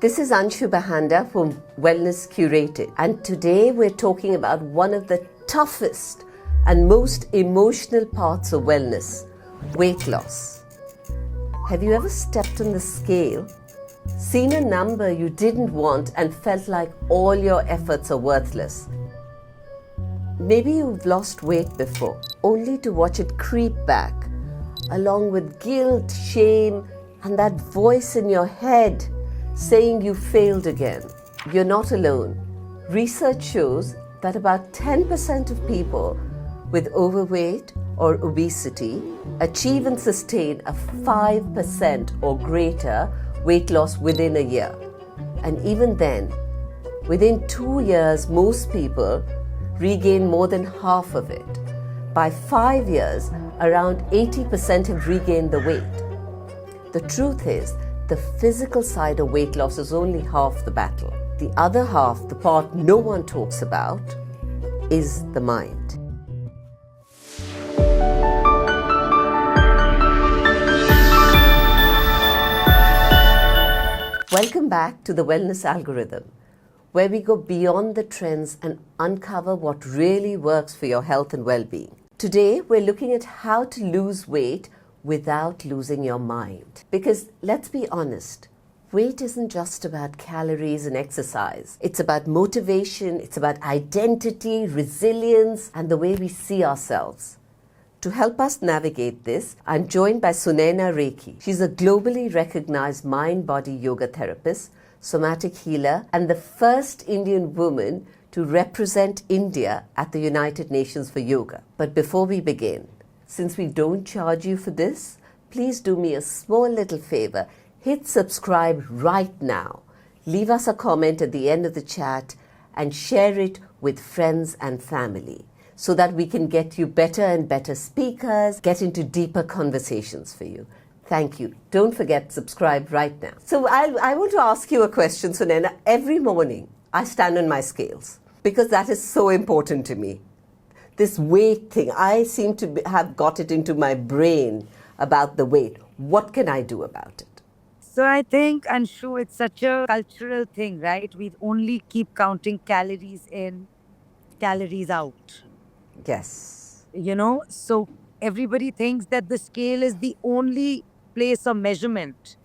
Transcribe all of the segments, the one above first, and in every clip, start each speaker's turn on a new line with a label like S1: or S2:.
S1: This is Anshu Bahanda from Wellness Curated, and today we're talking about one of the toughest and most emotional parts of wellness, weight loss. Have you ever stepped on the scale, seen a number you didn't want and felt like all your efforts are worthless? Maybe you've lost weight before, only to watch it creep back, along with guilt, shame, and that voice in your head saying you failed again. You're not alone. Research shows that about 10% of people with overweight or obesity achieve and sustain a 5% or greater weight loss within a year. And even then, within 2 years, most people regain more than half of it. By 5 years, around 80% have regained the weight. The truth is, the physical side of weight loss is only half the battle. The other half, the part no one talks about, is the mind. Welcome back to the Wellness Algorithm, where we go beyond the trends and uncover what really works for your health and well-being. Today, we're looking at how to lose weight without losing your mind. Because let's be honest, weight isn't just about calories and exercise. It's about motivation, it's about identity, resilience, and the way we see ourselves. To help us navigate this, I'm joined by Sunaina Rekhi. She's a globally recognized mind-body yoga therapist, somatic healer, and the first Indian woman to represent India at the United Nations for Yoga. But before we begin, since we don't charge you for this, please do me a small little favor. Hit subscribe right now. Leave us a comment at the end of the chat and share it with friends and family so that we can get you better and better speakers, get into deeper conversations for you. Thank you. Don't forget, subscribe right now. So I want to ask you a question, Sunaina. Every morning I stand on my scales because that is so important to me. This weight thing, I seem to have got it into my brain about the weight. What can I do about it?
S2: So I think, Anshu, it's such a cultural thing, right? We only keep counting calories in, calories out.
S1: Yes.
S2: So everybody thinks that the scale is the only place of measurement.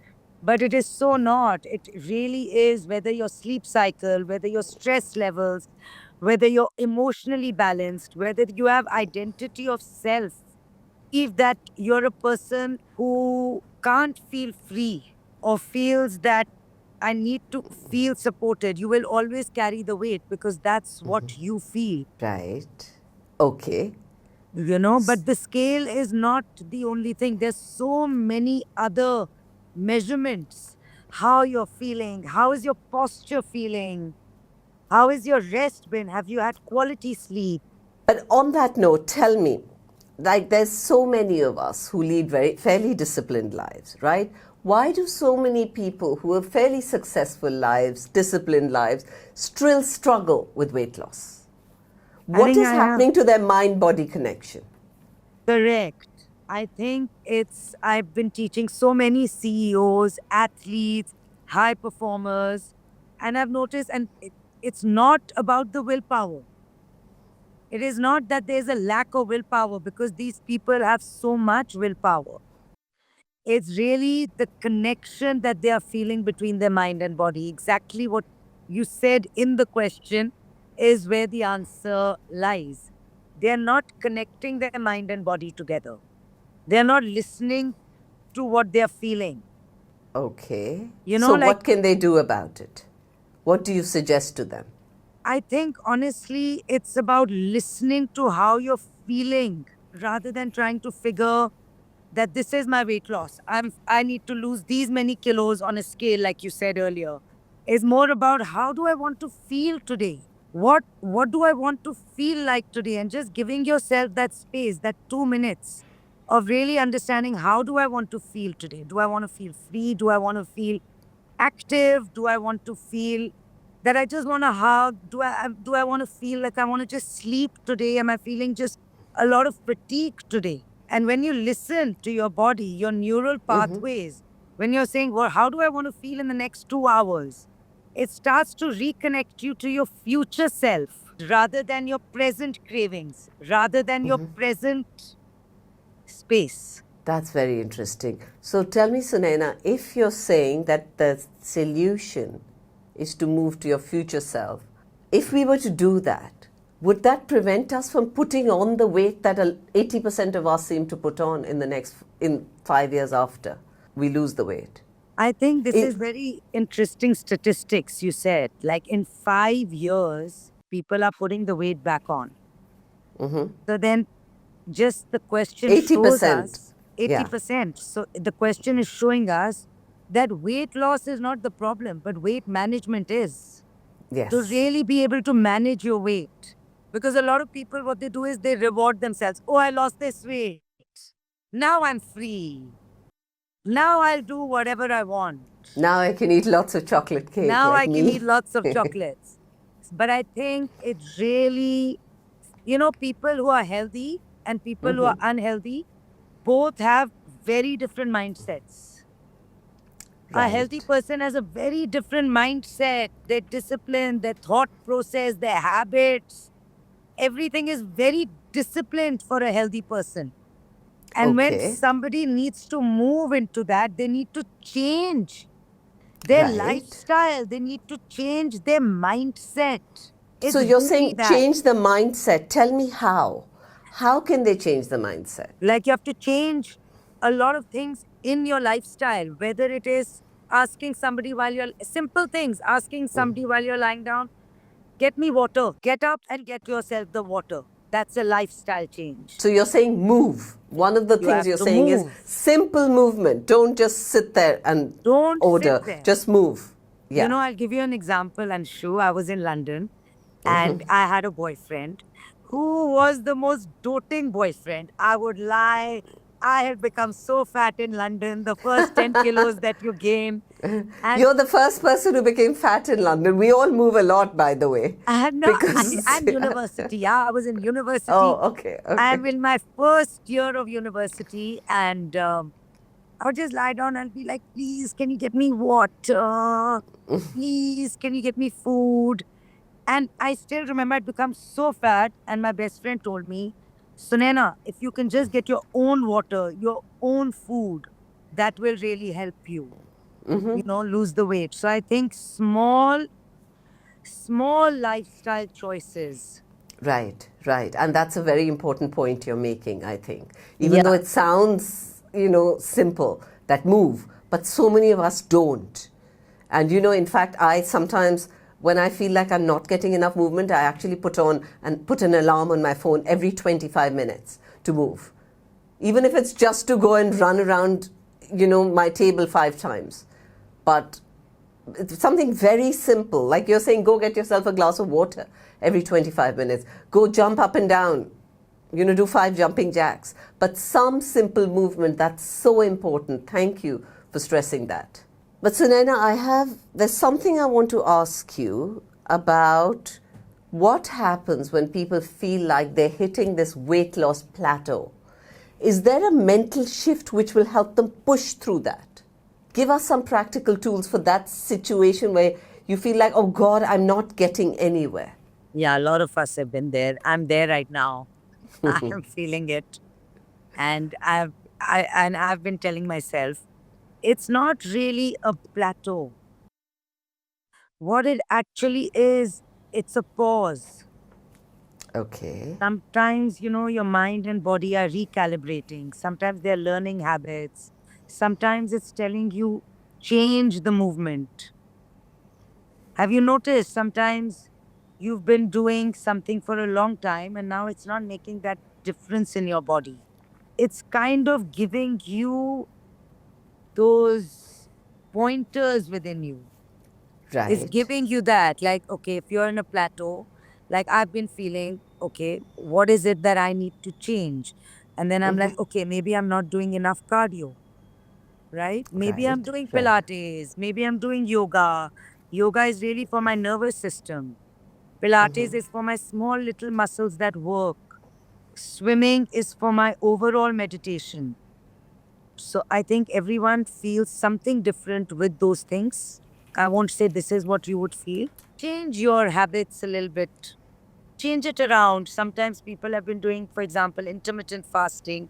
S2: But it is so not. It really is whether your sleep cycle, whether your stress levels, whether you're emotionally balanced, whether you have identity of self. If that you're a person who can't feel free or feels that I need to feel supported, you will always carry the weight because that's what you feel.
S1: Right. Okay.
S2: But the scale is not the only thing. There's so many other measurements. How you're feeling, how is your posture feeling, how is your rest been, have you had quality sleep?
S1: But on that note, tell me, like there's so many of us who lead fairly disciplined lives, right? Why do so many people who have fairly successful lives, disciplined lives, still struggle with weight loss? What is happening to their mind-body connection?
S2: Correct. I think I've been teaching so many CEOs, athletes, high performers, and I've noticed, and it's not about the willpower. It is not that there's a lack of willpower because these people have so much willpower. It's really the connection that they are feeling between their mind and body. Exactly what you said in the question is where the answer lies. They're not connecting their mind and body together. They're not listening to what they're feeling.
S1: Okay. So what can they do about it? What do you suggest to them?
S2: I think honestly, it's about listening to how you're feeling rather than trying to figure that this is my weight loss. I need to lose these many kilos on a scale, like you said earlier. It's more about how do I want to feel today? What do I want to feel like today? And just giving yourself that space, that 2 minutes of really understanding how do I want to feel today? Do I want to feel free? Do I want to feel active? Do I want to feel that I just want to hug? Do I want to feel like I want to just sleep today? Am I feeling just a lot of fatigue today? And when you listen to your body, your neural pathways When you're saying, well, how do I want to feel in the next 2 hours? It starts to reconnect you to your future self rather than your present cravings, rather than your present space.
S1: That's very interesting. So tell me, Sunaina, if you're saying that the solution is to move to your future self, if we were to do that, would that prevent us from putting on the weight that 80% of us seem to put on in 5 years after we lose the weight?
S2: I think this is very interesting statistics you said. Like in 5 years, people are putting the weight back on. So then just the question shows
S1: 80%.
S2: us 80%. So the question is showing us that weight loss is not the problem, but weight management is.
S1: Yes.
S2: To really be able to manage your weight. Because a lot of people, what they do is they reward themselves. Oh, I lost this weight. Now I'm free. Now I'll do whatever I want.
S1: Now I can eat lots of chocolate cake.
S2: Now
S1: like
S2: I can
S1: me.
S2: eat lots of chocolates. But I think it really, people who are healthy and people who are unhealthy both have very different mindsets. A healthy person has a very different mindset, their discipline, their thought process, their habits. Everything is very disciplined for a healthy person. And when
S1: Okay.
S2: somebody needs to move into that, they need to change their
S1: Right.
S2: lifestyle. They need to change their mindset. It's
S1: So you're
S2: really
S1: saying
S2: that.
S1: change the mindset. Tell me how. How can they change the mindset?
S2: Like you have to change a lot of things in your lifestyle, whether it is asking somebody while you're simple things, asking somebody while you're lying down, get me water. Get up and get yourself the water. That's a lifestyle change.
S1: So you're saying move. One of the
S2: You
S1: things
S2: have
S1: you're
S2: to
S1: saying is
S2: move.
S1: simple movement. Don't just sit there and
S2: Don't
S1: order.
S2: sit there.
S1: Just move. Yeah.
S2: I'll give you an example. And Shu, I was in London and I had a boyfriend who was the most doting boyfriend. I would lie. I had become so fat in London, the first 10 kilos that you gain. And
S1: You're the first person who became fat in London. We all move a lot, by the way.
S2: and university. Yeah, I was in university.
S1: Oh, okay.
S2: I'm in my first year of university, and I would just lie down and be like, please, can you get me water? Please, can you get me food? And I still remember I'd become so fat, and my best friend told me, Sunaina, if you can just get your own water, your own food, that will really help you, lose the weight. So I think small lifestyle choices.
S1: Right, right. And that's a very important point you're making, I think. Even though it sounds, simple, that move, but so many of us don't. And, in fact, I sometimes, when I feel like I'm not getting enough movement, I actually put an alarm on my phone every 25 minutes to move. Even if it's just to go and run around, my table 5 times. But it's something very simple. Like you're saying, go get yourself a glass of water every 25 minutes. Go jump up and down. Do 5 jumping jacks. But some simple movement, that's so important. Thank you for stressing that. But Sunaina, there's something I want to ask you about what happens when people feel like they're hitting this weight loss plateau. Is there a mental shift which will help them push through that? Give us some practical tools for that situation where you feel like, oh God, I'm not getting anywhere.
S2: Yeah, a lot of us have been there. I'm there right now. I'm feeling it. And I've been telling myself, it's not really a plateau. What it actually is, it's a pause.
S1: Okay.
S2: Sometimes, your mind and body are recalibrating. Sometimes they're learning habits. Sometimes it's telling you, change the movement. Have you noticed sometimes you've been doing something for a long time and now it's not making that difference in your body? It's kind of giving you those pointers within you.
S1: Right.
S2: It's giving you that, like, okay, if you're in a plateau, like I've been feeling, okay, what is it that I need to change? And then I'm like, okay, maybe I'm not doing enough cardio, right? Maybe I'm doing Pilates, maybe I'm doing yoga. Yoga is really for my nervous system. Pilates is for my small little muscles that work. Swimming is for my overall meditation. So I think everyone feels something different with those things. I won't say this is what you would feel. Change your habits a little bit, change it around. Sometimes people have been doing, for example, intermittent fasting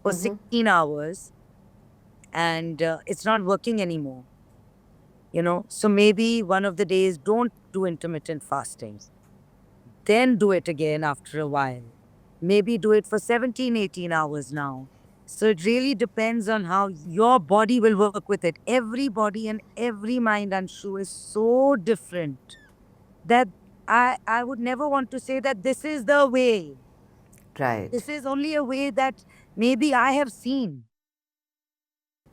S2: for 16 hours and it's not working anymore. So maybe one of the days don't do intermittent fasting, then do it again after a while. Maybe do it for 17, 18 hours now. So it really depends on how your body will work with it. Every body and every mind, Anshu, is so different that I would never want to say that this is the way.
S1: Right.
S2: This is only a way that maybe I have seen.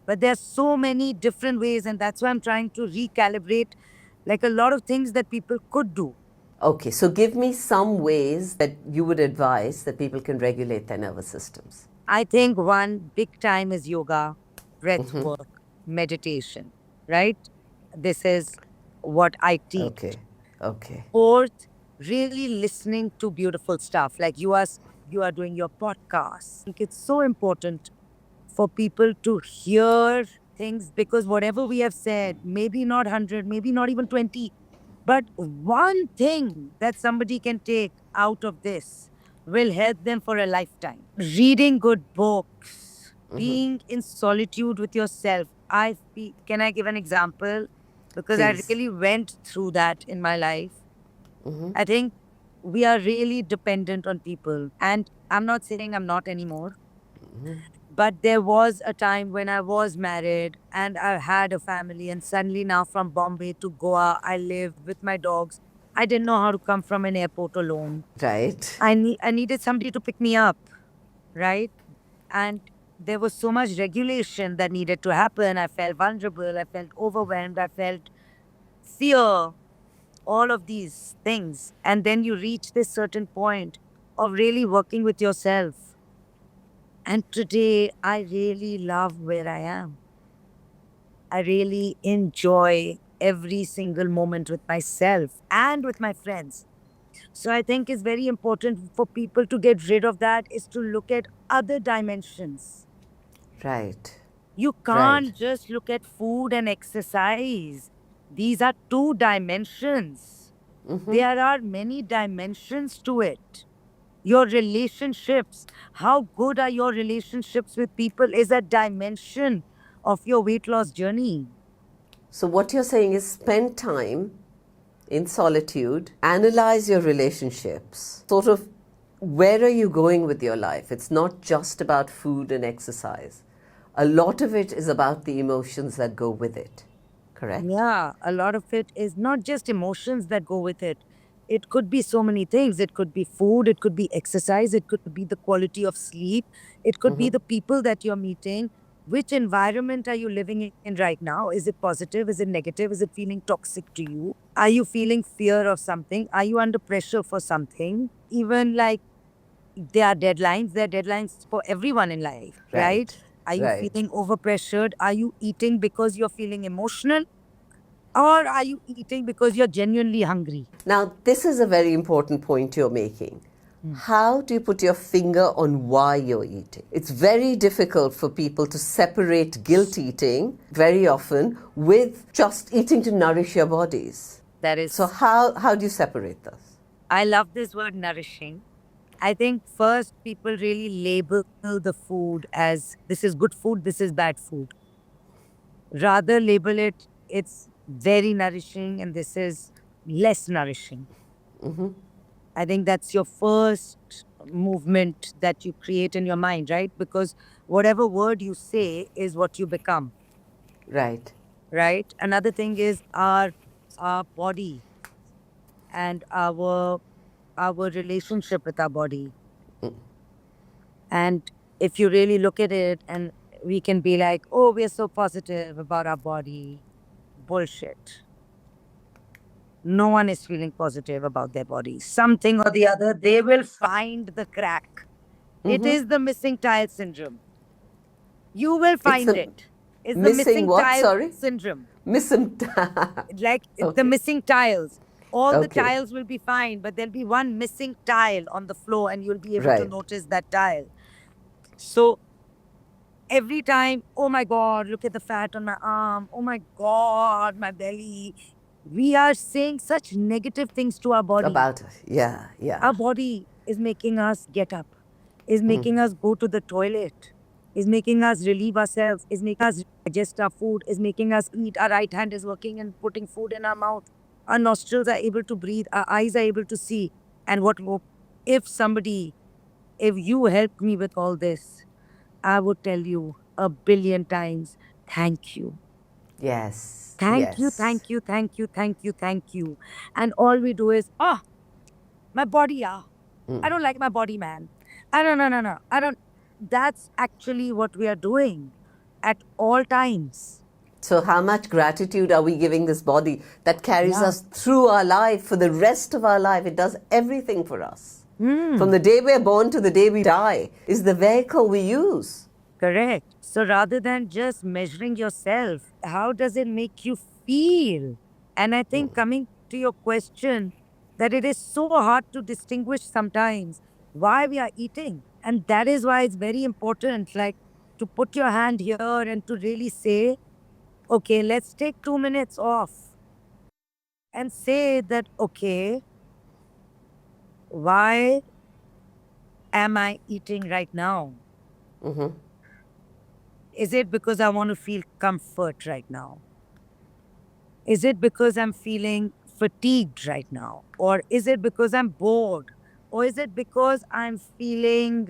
S2: But there's so many different ways, and that's why I'm trying to recalibrate like a lot of things that people could do.
S1: Okay, so give me some ways that you would advise that people can regulate their nervous systems.
S2: I think one big time is yoga, breath work, meditation, right? This is what I teach.
S1: Okay, okay.
S2: Fourth, really listening to beautiful stuff. Like you are doing your podcast. I think it's so important for people to hear things because whatever we have said, maybe not 100, maybe not even 20, but one thing that somebody can take out of this will help them for a lifetime. Reading good books, being in solitude with yourself. Can I give an example? Because I
S1: Please.
S2: really went through that in my life. I think we are really dependent on people. And I'm not saying I'm not anymore. But there was a time when I was married and I had a family, and suddenly now from Bombay to Goa, I live with my dogs. I didn't know how to come from an airport alone.
S1: Right.
S2: I needed somebody to pick me up, right? And there was so much regulation that needed to happen. I felt vulnerable. I felt overwhelmed. I felt fear, all of these things. And then you reach this certain point of really working with yourself. And today, I really love where I am. I really enjoy every single moment with myself and with my friends. So I think it's very important for people to get rid of that is to look at other dimensions.
S1: Right.
S2: You can't just look at food and exercise. These are two dimensions. There are many dimensions to it. Your relationships, how good are your relationships with people, is a dimension of your weight loss journey.
S1: So, what you're saying is spend time in solitude, analyze your relationships, sort of where are you going with your life? It's not just about food and exercise. A lot of it is about the emotions that go with it. Correct?
S2: Yeah, a lot of it is not just emotions that go with it. It could be so many things. It could be food, it could be exercise, it could be the quality of sleep, it could be the people that you're meeting. Which environment are you living in right now? Is it positive? Is it negative? Is it feeling toxic to you? Are you feeling fear of something? Are you under pressure for something? Even like there are deadlines for everyone in life, right? Are you
S1: Right.
S2: feeling overpressured? Are you eating because you're feeling emotional? Or are you eating because you're genuinely hungry?
S1: Now, this is a very important point you're making. How do you put your finger on why you're eating? It's very difficult for people to separate guilt eating very often with just eating to nourish your bodies.
S2: That is,
S1: So, how do you separate this?
S2: I love this word nourishing. I think first people really label the food as this is good food, this is bad food. Rather label it, it's very nourishing and this is less nourishing. I think that's your first movement that you create in your mind, right? Because whatever word you say is what you become,
S1: Right.
S2: right? Another thing is our body and our relationship with our body. And if you really look at it, and we can be like, oh, we're so positive about our body. Bullshit. No one is feeling positive about their body. Something or the other, they will find the crack. It is the missing tile syndrome. You will find
S1: a
S2: it. It's the missing
S1: what?
S2: tile
S1: Sorry?
S2: syndrome.
S1: Missing.
S2: Like the
S1: Okay.
S2: missing tiles. All the
S1: Okay.
S2: tiles will be fine, but there'll be one missing tile on the floor and you'll be able to
S1: Right.
S2: notice that tile. So every time, oh my God, look at the fat on my arm. Oh my God, my belly. We are saying such negative things to our body.
S1: About it. Yeah, yeah.
S2: Our body is making us get up, is making us go to the toilet, is making us relieve ourselves, is making us digest our food, is making us eat. Our right hand is working and putting food in our mouth. Our nostrils are able to breathe. Our eyes are able to see. And if somebody, if you helped me with all this, I would tell you a billion times, thank you.
S1: Yes,
S2: Thank you,
S1: yes.
S2: thank you, thank you, thank you, thank you. And all we do is, my body, I don't like my body, man. I don't, no, no, no. I don't. That's actually what we are doing at all times.
S1: So, how much gratitude are we giving this body that carries
S2: Yeah.
S1: us through our life for the rest of our life? It does everything for us. From
S2: Hmm.
S1: the day we're born to the day we die is the vehicle we use.
S2: Correct. So rather than just measuring yourself, how does it make you feel? And I think coming to your question, that it is so hard to distinguish sometimes why we are eating. And that is why it's very important, like to put your hand here and to really say, okay, let's take 2 minutes off and say that, okay, why am I eating right now? Is it because I want to feel comfort right now? Is it because I'm feeling fatigued right now? Or is it because I'm bored? Or is it because I'm feeling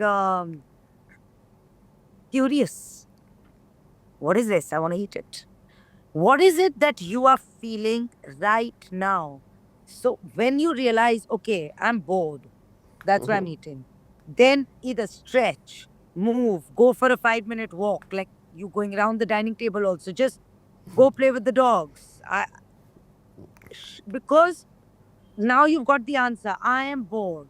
S2: curious? What is this? I want to eat it. What is it that you are feeling right now? So when you realize, okay, I'm bored, that's why I'm eating, then either stretch, move, go for a 5 minute walk, like you going around the dining table also. Just go play with the dogs. Because now you've got the answer. I am bored.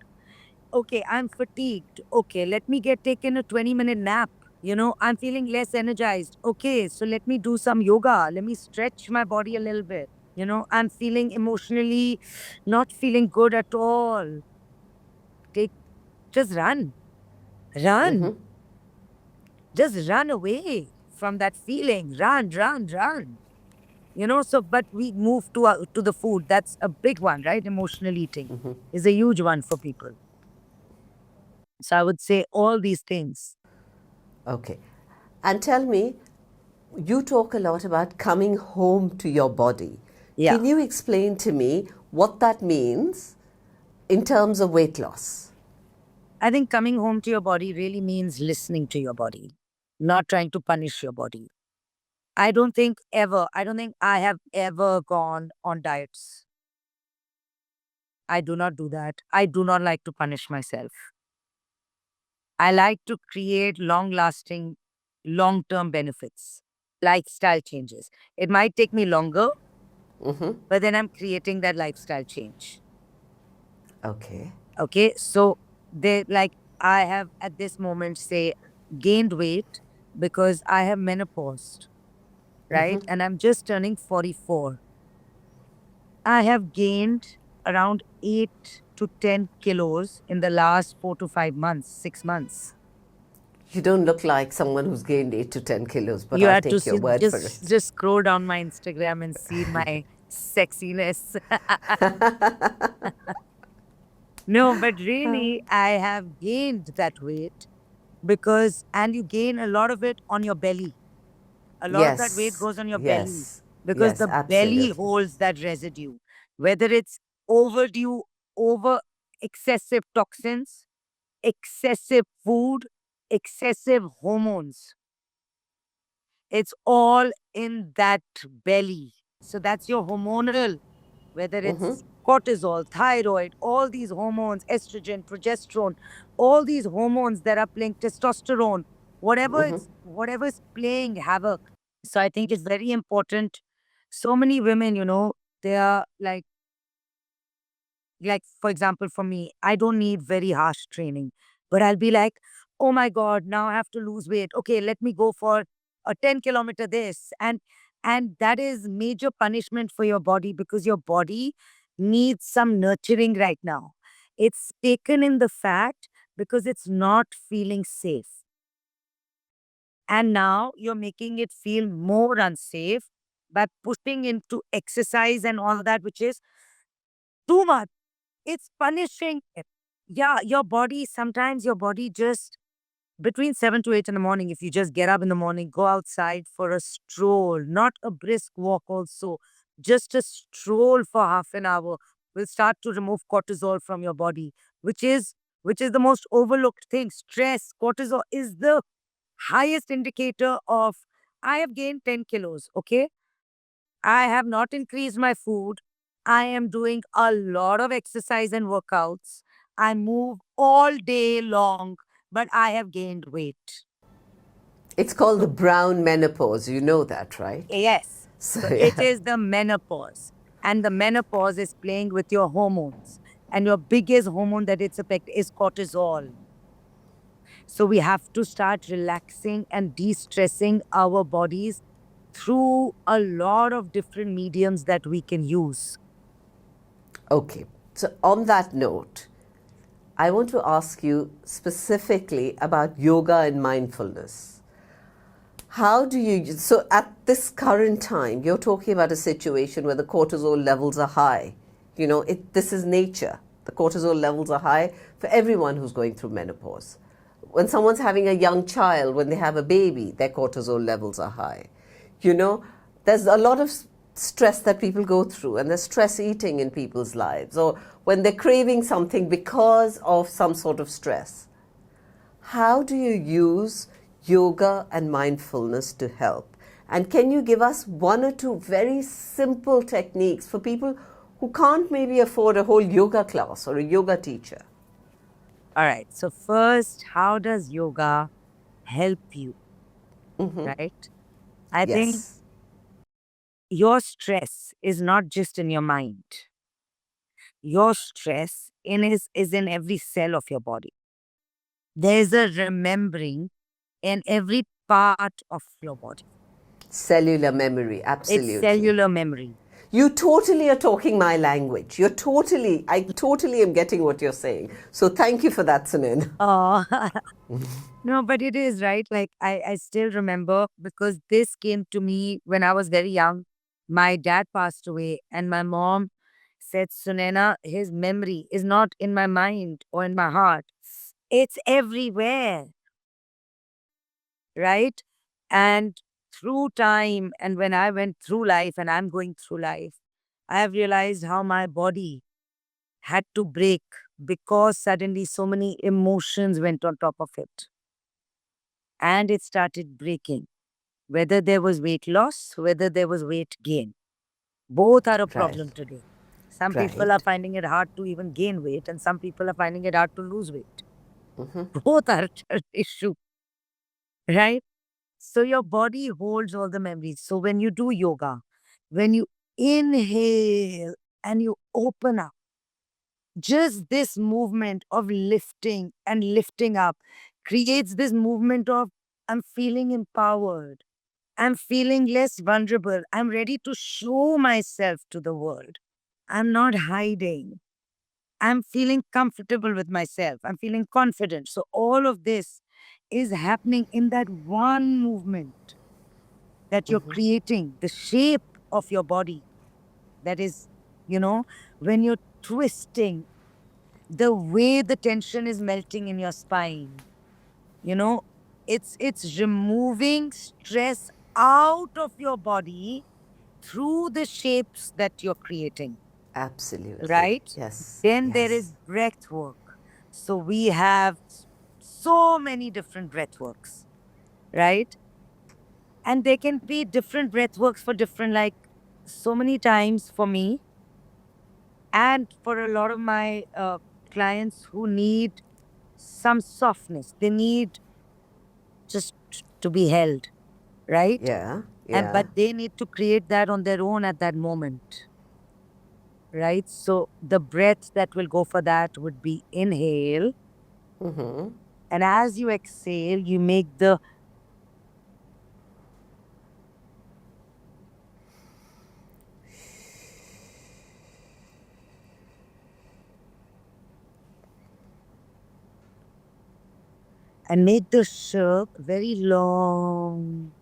S2: Okay, I'm fatigued. Okay, let me get taken a 20-minute nap. I'm feeling less energized. Okay, so let me do some yoga. Let me stretch my body a little bit. I'm feeling emotionally not feeling good at all. Take Just run. Run. Just run away from that feeling. Run, run, run. So but we move to the food. That's a big one, right? Emotional eating is a huge one for people. So I would say all these things.
S1: Okay. And tell me, you talk a lot about coming home to your body.
S2: Yeah.
S1: Can you explain to me what that means in terms of weight loss?
S2: I think coming home to your body really means listening to your body, not trying to punish your body. I don't think I have ever gone on diets. I do not do that. I do not like to punish myself. I like to create long lasting, long term benefits, lifestyle changes. It might take me longer, but then I'm creating that lifestyle change.
S1: Okay.
S2: Okay. So I have at this moment, say, gained weight because I have menopause, right? And I'm just turning 44. I have gained around 8 to 10 kilos in the last 4 to 5 months, 6 months.
S1: You don't look like someone who's gained 8 to 10 kilos, but
S2: You
S1: I'll
S2: had to
S1: take your
S2: see,
S1: word for
S2: just
S1: it.
S2: just scroll down my Instagram and see my sexiness. No, but really, I have gained that weight because, and you gain a lot of it on your belly. A lot of that weight
S1: Yes,
S2: goes on your belly
S1: yes,
S2: because
S1: yes,
S2: the belly
S1: absolutely.
S2: holds that residue, whether it's overdue, over excessive toxins, excessive food, excessive hormones. It's all in that belly. So that's your hormonal, whether it's cortisol, thyroid, all these hormones, estrogen, progesterone, all these hormones that are playing testosterone, whatever's playing havoc. So I think it's very important. So many women, they are like for example, for me, I don't need very harsh training, but I'll be like, oh my God, now I have to lose weight. Okay, let me go for a 10 kilometer this. And that is major punishment for your body because your body needs some nurturing right now. It's taken in the fact because it's not feeling safe. And now you're making it feel more unsafe by pushing into exercise and all that, which is too much. It's punishing it. Yeah, sometimes your body just between 7 to 8 in the morning, if you just get up in the morning, go outside for a stroll, not a brisk walk also, just a stroll for half an hour will start to remove cortisol from your body, which is the most overlooked thing. Stress, cortisol is the highest indicator of I have gained 10 kilos, okay? I have not increased my food. I am doing a lot of exercise and workouts. I move all day long, but I have gained weight.
S1: It's called the
S2: So,
S1: brown menopause. You know that, right?
S2: yes.
S1: So,
S2: So it
S1: yeah.
S2: is the menopause. And the menopause is playing with your hormones. And your biggest hormone that it's affect is cortisol. So we have to start relaxing and de-stressing our bodies through a lot of different mediums that we can use.
S1: Okay. So, on that note, I want to ask you specifically about yoga and mindfulness. How do you, so at this current time, you're talking about a situation where the cortisol levels are high. This is nature. The cortisol levels are high for everyone who's going through menopause. When someone's having a young child, when they have a baby, their cortisol levels are high. You know, there's a lot of stress that people go through, and there's stress eating in people's lives, or when they're craving something because of some sort of stress. How do you use yoga and mindfulness to help? And can you give us one or two very simple techniques for people who can't maybe afford a whole yoga class or a yoga teacher?
S2: All right. So, first, how does yoga help you? Right? I think
S1: Yes.
S2: your stress is not just in your mind, your stress is in every cell of your body. There's a remembering in every part of your body.
S1: Cellular memory,
S2: It's
S1: absolutely.
S2: cellular memory.
S1: You totally are talking my language. I totally am getting what you're saying. So thank you for that, Sunin.
S2: Oh, no, but it is right. Like I still remember because this came to me when I was very young. My dad passed away, and my mom said, Sunena, his memory is not in my mind or in my heart. It's everywhere, right? And through time, and when I went through life and I'm going through life, I have realized how my body had to break because suddenly so many emotions went on top of it and it started breaking. Whether there was weight loss, whether there was weight gain, both are a
S1: Right,
S2: problem today. Some people are
S1: right.
S2: finding it hard to even gain weight, and some people are finding it hard to lose weight. Both are an issue, right? So your body holds all the memories. So when you do yoga, when you inhale and you open up, just this movement of lifting and lifting up creates this movement of I'm feeling empowered. I'm feeling less vulnerable. I'm ready to show myself to the world. I'm not hiding. I'm feeling comfortable with myself. I'm feeling confident. So, all of this is happening in that one movement that you're creating, the shape of your body. That is, you know, when you're twisting, the way the tension is melting in your spine, you know, it's removing stress out of your body through the shapes that you're creating,
S1: Absolutely.
S2: right?
S1: Yes,
S2: Then there is
S1: yes.
S2: breath work. So we have so many different breath works, right? And there can be different breath works for different, like so many times for me and for a lot of my clients who need some softness, they need just to be held, right?
S1: Yeah,
S2: And
S1: yeah.
S2: but they need to create that on their own at that moment, right? So the breath that will go for that would be inhale. And as you exhale, you make the and make the shirk very long.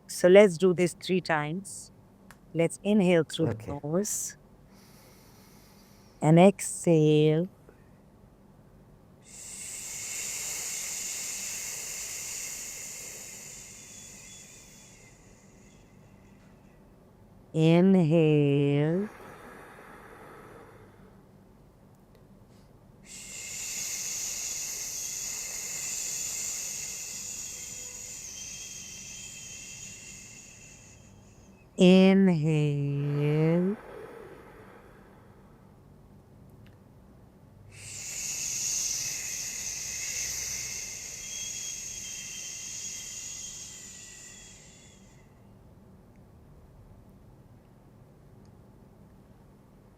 S2: So let's do this 3 times. Let's inhale through the
S1: Okay.
S2: nose and exhale. Inhale. Inhale.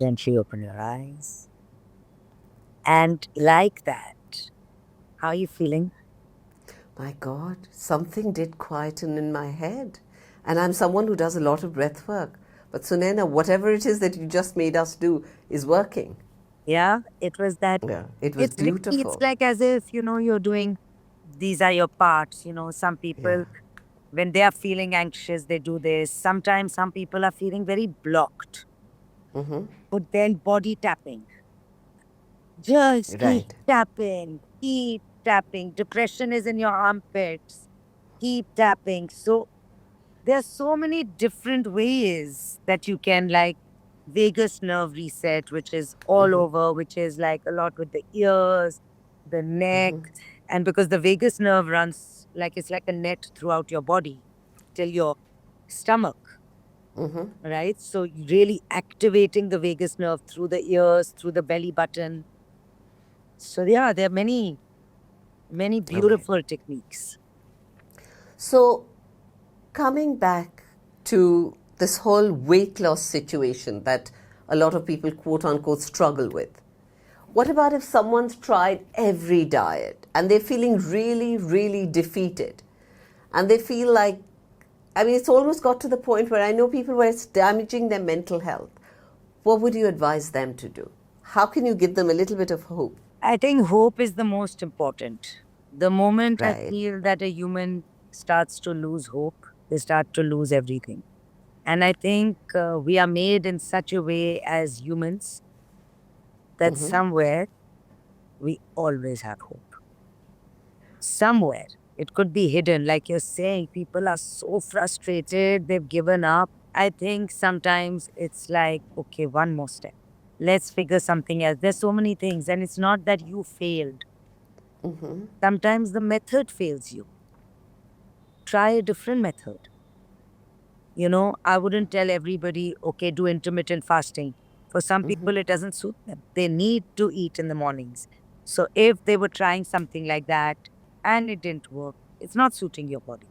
S2: Gently open your eyes. And like that, how are you feeling?
S1: My God, something did quieten in my head. And I'm someone who does a lot of breath work. But Sunaina, whatever it is that you just made us do is working.
S2: Yeah, it was that.
S1: Yeah, it was
S2: It's really, it's
S1: beautiful.
S2: like as if, you're doing, these are your parts. Some
S1: Yeah.
S2: people, when they are feeling anxious, they do this. Sometimes some people are feeling very blocked. But then body tapping. Just keep
S1: Right.
S2: tapping, keep tapping. Depression is in your armpits. Keep tapping. So there are so many different ways that you can, like, vagus nerve reset, which is all over, which is like a lot with the ears, the neck. And because the vagus nerve runs like it's like a net throughout your body till your stomach, right? So really activating the vagus nerve through the ears, through the belly button. So yeah, there are many, many
S1: Okay.
S2: beautiful techniques.
S1: So, coming back to this whole weight loss situation that a lot of people quote unquote struggle with, what about if someone's tried every diet and they're feeling really, really defeated and they feel like, I mean, it's almost got to the point where I know people where it's damaging their mental health. What would you advise them to do? How can you give them a little bit of hope?
S2: I think hope is the most important. The moment I
S1: Right.
S2: feel that a human starts to lose hope, they start to lose everything. And I think we are made in such a way as humans that somewhere we always have hope. Somewhere. It could be hidden. Like you're saying, people are so frustrated, they've given up. I think sometimes it's like, okay, one more step. Let's figure something else. There's so many things, and it's not that you failed. Sometimes the method fails you. Try a different method. I wouldn't tell everybody, okay, do intermittent fasting. For some people, it doesn't suit them. They need to eat in the mornings. So if they were trying something like that and it didn't work, it's not suiting your body.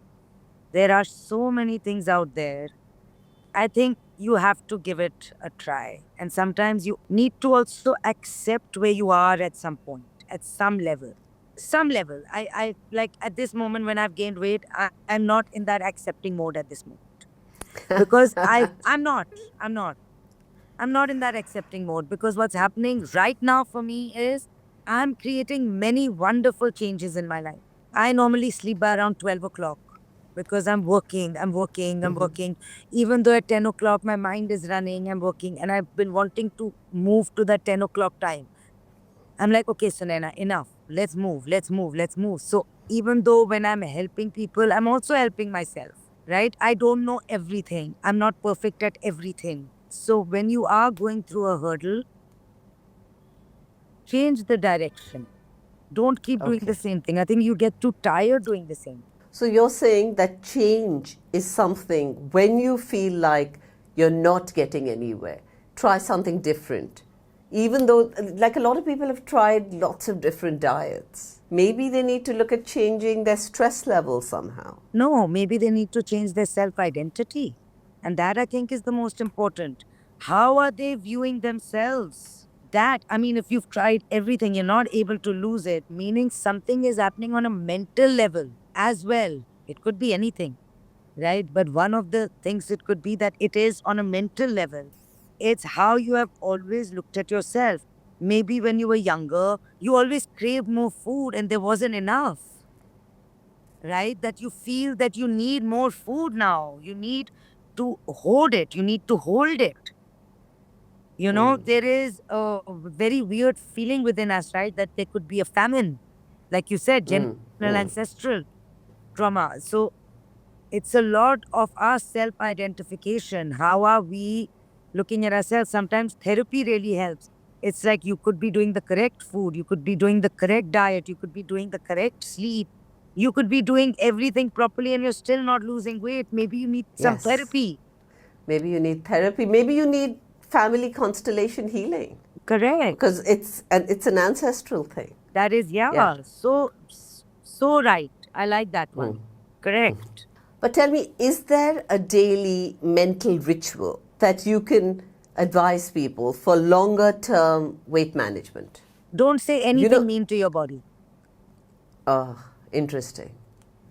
S2: There are so many things out there. I think you have to give it a try. And sometimes you need to also accept where you are at some point, at some level. Some level. I like at this moment when I've gained weight, I'm not in that accepting mode at this moment. Because I'm not. I'm not in that accepting mode because what's happening right now for me is I'm creating many wonderful changes in my life. I normally sleep by around 12 o'clock because I'm working, I'm working, I'm working. Even though at 10 o'clock my mind is running, I'm working, and I've been wanting to move to that 10 o'clock time. I'm like, okay, Sunena, enough. Let's move, let's move, let's move. So even though when I'm helping people, I'm also helping myself, right? I don't know everything. I'm not perfect at everything. So when you are going through a hurdle, change the direction. Don't keep doing the
S1: Okay.
S2: same thing. I think you get too tired doing the same.
S1: So you're saying that change is something when you feel like you're not getting anywhere, try something different. Even though, like a lot of people have tried lots of different diets, maybe they need to look at changing their stress level somehow.
S2: No, maybe they need to change their self identity. And that I think is the most important. How are they viewing themselves? That, I mean, if you've tried everything, you're not able to lose it, meaning something is happening on a mental level as well. It could be anything, right? But one of the things it could be that it is on a mental level. It's how you have always looked at yourself. Maybe when you were younger, you always craved more food and there wasn't enough. right? That you feel that you need more food now. You need to hoard it. You need to hold it. There is a very weird feeling within us, right? That there could be a famine, like you said, generational ancestral trauma. So it's a lot of our self identification. How are we looking at ourselves? Sometimes therapy really helps. It's like you could be doing the correct food, you could be doing the correct diet, you could be doing the correct sleep, you could be doing everything properly and you're still not losing weight. Maybe you need some
S1: Yes.
S2: therapy.
S1: Maybe you need therapy. Maybe you need family constellation healing
S2: Correct.
S1: because it's an ancestral thing.
S2: That is,
S1: Yeah.
S2: so right. I like that one. Correct.
S1: But tell me, is there a daily mental ritual that you can advise people for longer term weight management?
S2: Don't say
S1: You
S2: anything
S1: know,
S2: mean to your body.
S1: interesting.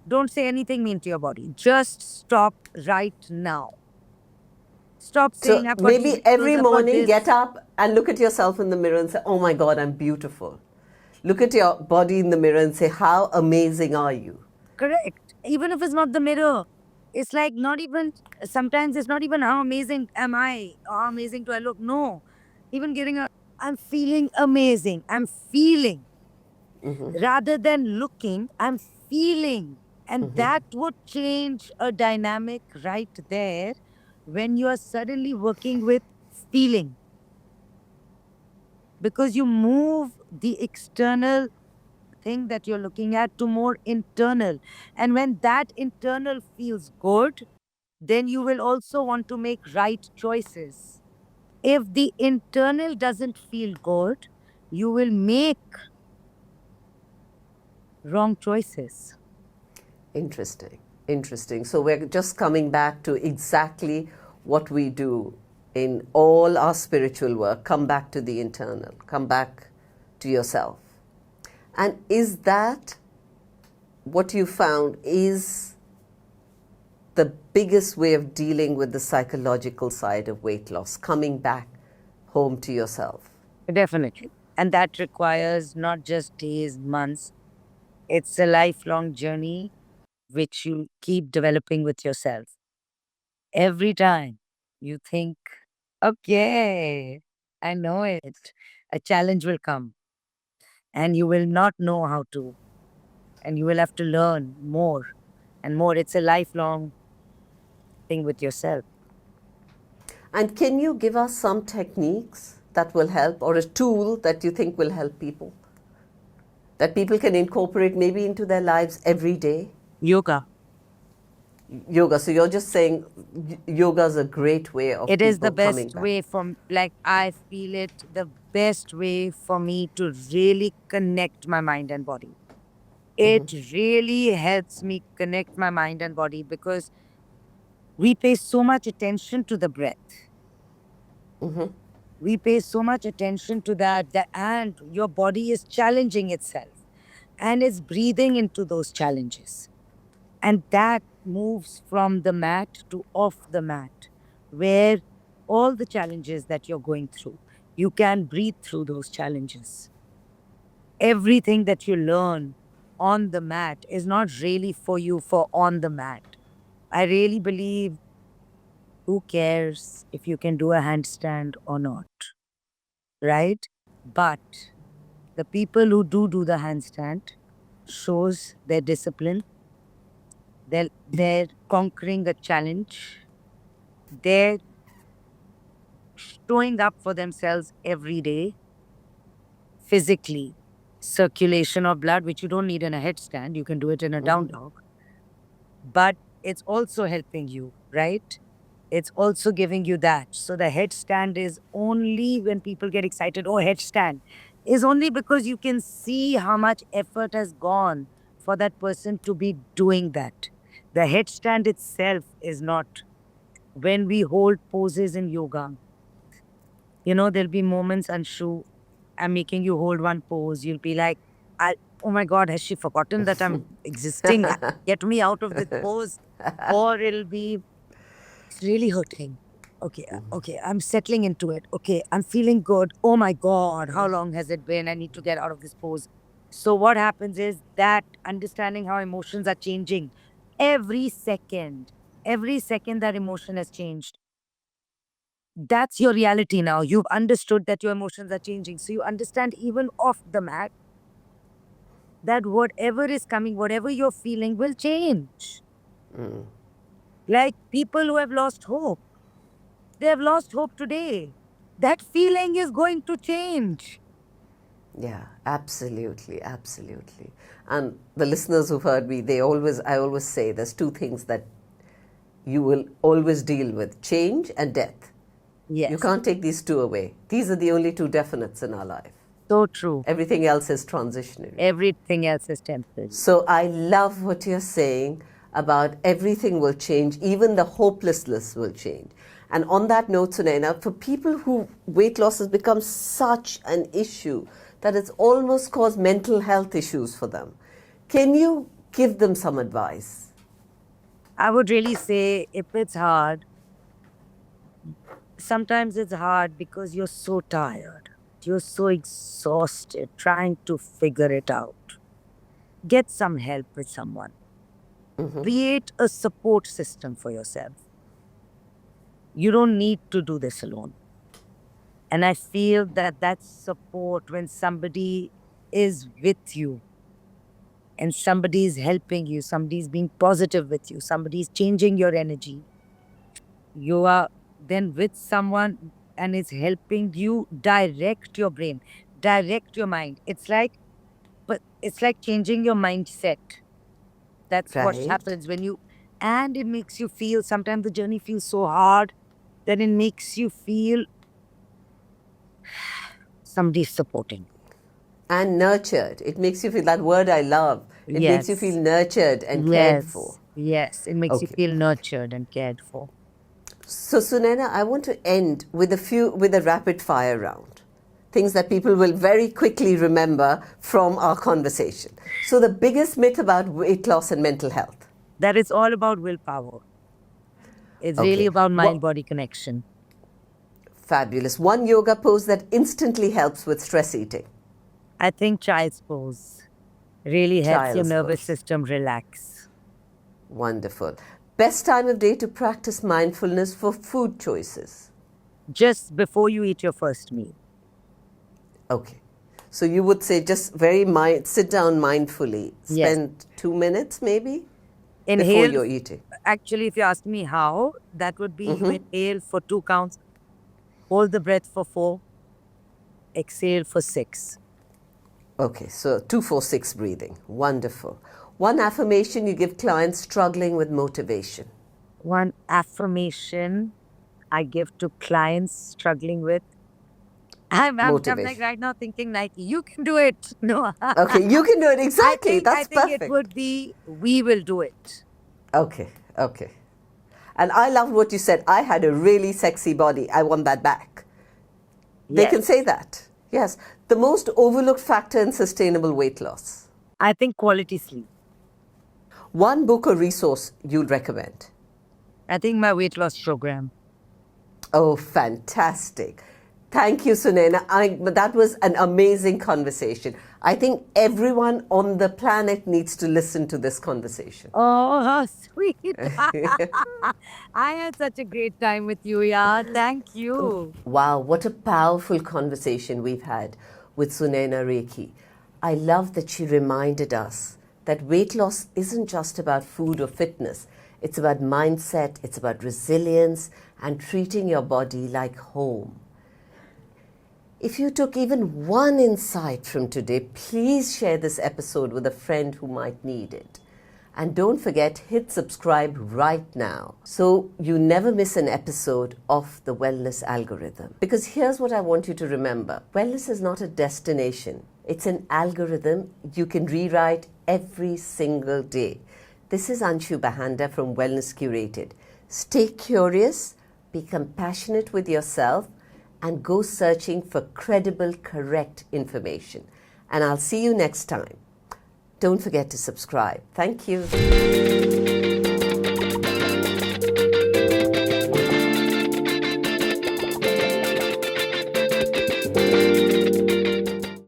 S2: Don't say anything mean to your body. Just stop right now. Stop saying,
S1: So
S2: I've got these
S1: maybe
S2: wrinkles,
S1: every
S2: I've got
S1: morning get
S2: this.
S1: up and look at yourself in the mirror and say, oh my God, I'm beautiful. Look at your body in the mirror and say, how amazing are you?
S2: Correct. Even if it's not the mirror, it's like not even, sometimes it's not even how amazing am I, or how amazing do I look. No. Even I'm feeling amazing. I'm feeling. Rather than looking, I'm feeling. And that would change a dynamic right there when you are suddenly working with feeling. Because you move the external thing that you're looking at to more internal. And when that internal feels good, then you will also want to make right choices. If the internal doesn't feel good, you will make wrong choices.
S1: Interesting. Interesting. So we're just coming back to exactly what we do in all our spiritual work. Come back to the internal, come back to yourself. And is that what you found is the biggest way of dealing with the psychological side of weight loss, coming back home to yourself?
S2: Definitely. And that requires not just days, months. It's a lifelong journey which you keep developing with yourself. Every time you think, okay, I know it, a challenge will come and you will not know how to, and you will have to learn more and more. It's a lifelong thing with yourself.
S1: And can you give us some techniques that will help, or a tool that you think will help people, that people can incorporate maybe into their lives every day?
S2: Yoga.
S1: Yoga. So you're just saying yoga is a great way of
S2: It is the
S1: people coming
S2: best
S1: back.
S2: way like, I feel it the best way for me to really connect my mind and body. It really helps me connect my mind and body because we pay so much attention to the breath. We pay so much attention to that, and your body is challenging itself and it's breathing into those challenges. And that moves from the mat to off the mat, where all the challenges that you're going through, you can breathe through those challenges. Everything that you learn on the mat is not really for you for on the mat. I really believe, who cares if you can do a handstand or not, right? But the people who do the handstand shows their discipline. They're conquering a challenge. They're showing up for themselves every day, physically. Circulation of blood, which you don't need in a headstand, you can do it in a down dog. But it's also helping you, right? It's also giving you that. So the headstand is only when people get excited, oh, headstand, is only because you can see how much effort has gone for that person to be doing that. The headstand itself is not. When we hold poses in yoga, there'll be moments, Anshu, I'm making you hold one pose. You'll be like, oh my God, has she forgotten that I'm existing? Get me out of this pose. Or it'll be, it's really hurting. Okay, I'm settling into it. Okay, I'm feeling good. Oh my God, how long has it been? I need to get out of this pose. So what happens is that understanding how emotions are changing every second that emotion has changed. That's your reality now. You've understood that your emotions are changing. So you understand even off the mat that whatever is coming, whatever you're feeling will change. Like people who have lost hope, they have lost hope today. That feeling is going to change.
S1: Yeah, absolutely, absolutely. And the listeners who've heard me, I always say there's two things that you will always deal with: change and death.
S2: Yes.
S1: You can't take these two away. These are the only two definites in our life.
S2: So true.
S1: Everything else is transitionary.
S2: Everything else is temporary.
S1: So I love what you're saying about everything will change, even the hopelessness will change. And on that note, Sunaina, for people who weight loss has become such an issue that it's almost caused mental health issues for them, can you give them some advice?
S2: I would really say if it's hard, sometimes it's hard because you're so tired. You're so exhausted trying to figure it out. Get some help with someone. Create a support system for yourself. You don't need to do this alone. And I feel that that support when somebody is with you and somebody is helping you, somebody's being positive with you, somebody's changing your energy, you are then with someone and it's helping you direct your brain, direct your mind. But it's like changing your mindset. That's what
S1: Right.
S2: happens when you, and it makes you feel, sometimes the journey feels so hard that it makes you feel somebody's supporting.
S1: And nurtured. It makes you feel, that word I love, it makes you feel nurtured and cared for.
S2: Yes, it makes you
S1: Okay.
S2: feel nurtured and cared for.
S1: So Sunaina, I want to end with a rapid fire round. Things that people will very quickly remember from our conversation. So the biggest myth about weight loss and mental health.
S2: That it's all about willpower. It's
S1: Okay.
S2: really about mind-body connection.
S1: Fabulous. One yoga pose that instantly helps with stress eating.
S2: I think child's pose really helps your
S1: Child's
S2: nervous
S1: pose.
S2: system relax.
S1: Wonderful. Best time of day to practice mindfulness for food choices.
S2: Just before you eat your first meal.
S1: Okay. So you would say just sit down mindfully,
S2: Yes.
S1: spend 2 minutes maybe before
S2: Inhale.
S1: you're eating.
S2: Actually, if you ask me how, that would be you inhale for 2 counts, hold the breath for 4, exhale for 6.
S1: Okay, so 2-4-6 breathing. Wonderful. One affirmation you give clients struggling with motivation.
S2: One affirmation I give to clients struggling with. I'm like
S1: Motivation.
S2: right now thinking Nike, you can do it. No.
S1: Okay, you can do it exactly.
S2: I
S1: That's
S2: think
S1: perfect.
S2: it would be, we will do it.
S1: Okay, okay. And I loved what you said. I had a really sexy body. I want that back. They can
S2: Yes.
S1: say that. Yes. The most overlooked factor in sustainable weight loss.
S2: I think quality sleep.
S1: One book or resource you'd recommend.
S2: I think my weight loss program.
S1: Oh, fantastic. Thank you, Sunaina. That was an amazing conversation. I think everyone on the planet needs to listen to this conversation.
S2: Oh, how sweet. I had such a great time with you, yeah. Thank you.
S1: Wow, what a powerful conversation we've had with Sunaina Rekhi. I love that she reminded us that weight loss isn't just about food or fitness. It's about mindset, it's about resilience, and treating your body like home. If you took even one insight from today, please share this episode with a friend who might need it. And don't forget, hit subscribe right now so you never miss an episode of the Wellness Algorithm. Because here's what I want you to remember. Wellness is not a destination. It's an algorithm you can rewrite every single day. This is Anshu Bahanda from Wellness Curated. Stay curious, be compassionate with yourself, and go searching for credible, correct information. And I'll see you next time. Don't forget to subscribe. Thank you.